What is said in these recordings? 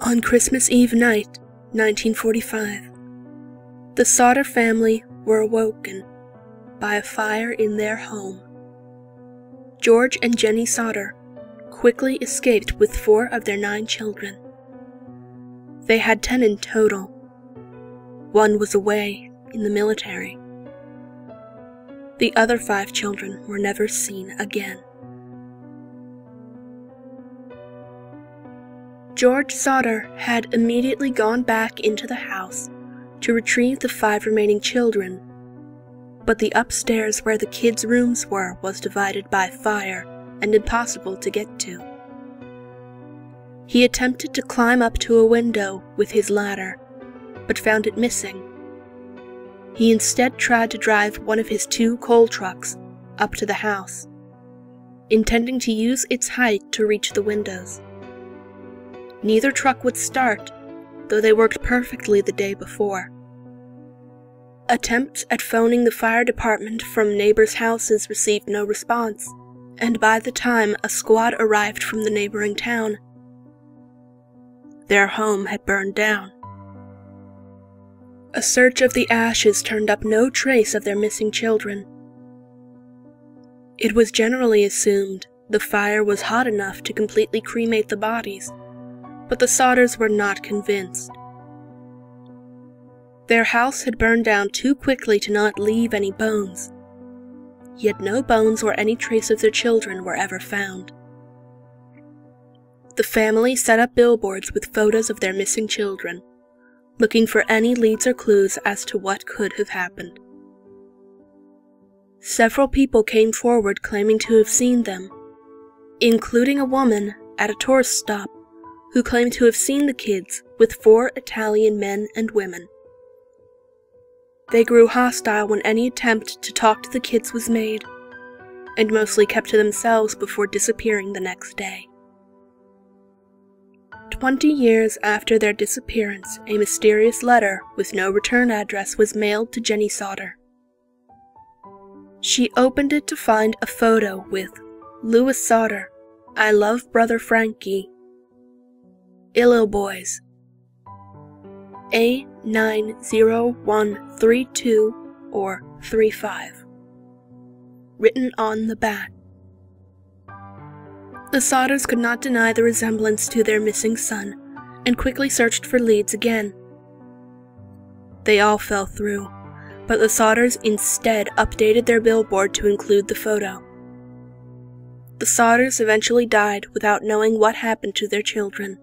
On Christmas Eve night, 1945, the Sodder family were awoken by a fire in their home. George and Jenny Sodder quickly escaped with 4 of their 9 children. They had 10 in total. 1 was away in the military. The other 5 children were never seen again. George Sodder had immediately gone back into the house to retrieve the 5 remaining children, but the upstairs where the kids' rooms were was divided by fire and impossible to get to. He attempted to climb up to a window with his ladder, but found it missing. He instead tried to drive one of his 2 coal trucks up to the house, intending to use its height to reach the windows. Neither truck would start, though they worked perfectly the day before. Attempts at phoning the fire department from neighbors' houses received no response, and by the time a squad arrived from the neighboring town, their home had burned down. A search of the ashes turned up no trace of their missing children. It was generally assumed the fire was hot enough to completely cremate the bodies, but the Sodders were not convinced. Their house had burned down too quickly to not leave any bones, yet no bones or any trace of their children were ever found. The family set up billboards with photos of their missing children, looking for any leads or clues as to what could have happened. Several people came forward claiming to have seen them, including a woman at a tourist stop who claimed to have seen the kids with 4 Italian men and women. They grew hostile when any attempt to talk to the kids was made, and mostly kept to themselves before disappearing the next day. 20 years after their disappearance, a mysterious letter with no return address was mailed to Jenny Sodder. She opened it to find a photo with "Louis Sodder, I love brother Frankie. Illo Boys. A90132 or 35. Written on the back. The Sodders could not deny the resemblance to their missing son, and quickly searched for leads again. They all fell through, but the Sodders instead updated their billboard to include the photo. The Sodders eventually died without knowing what happened to their children.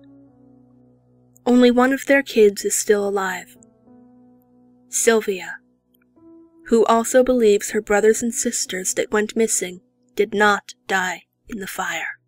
Only one of their kids is still alive, Sylvia, who also believes her brothers and sisters that went missing did not die in the fire.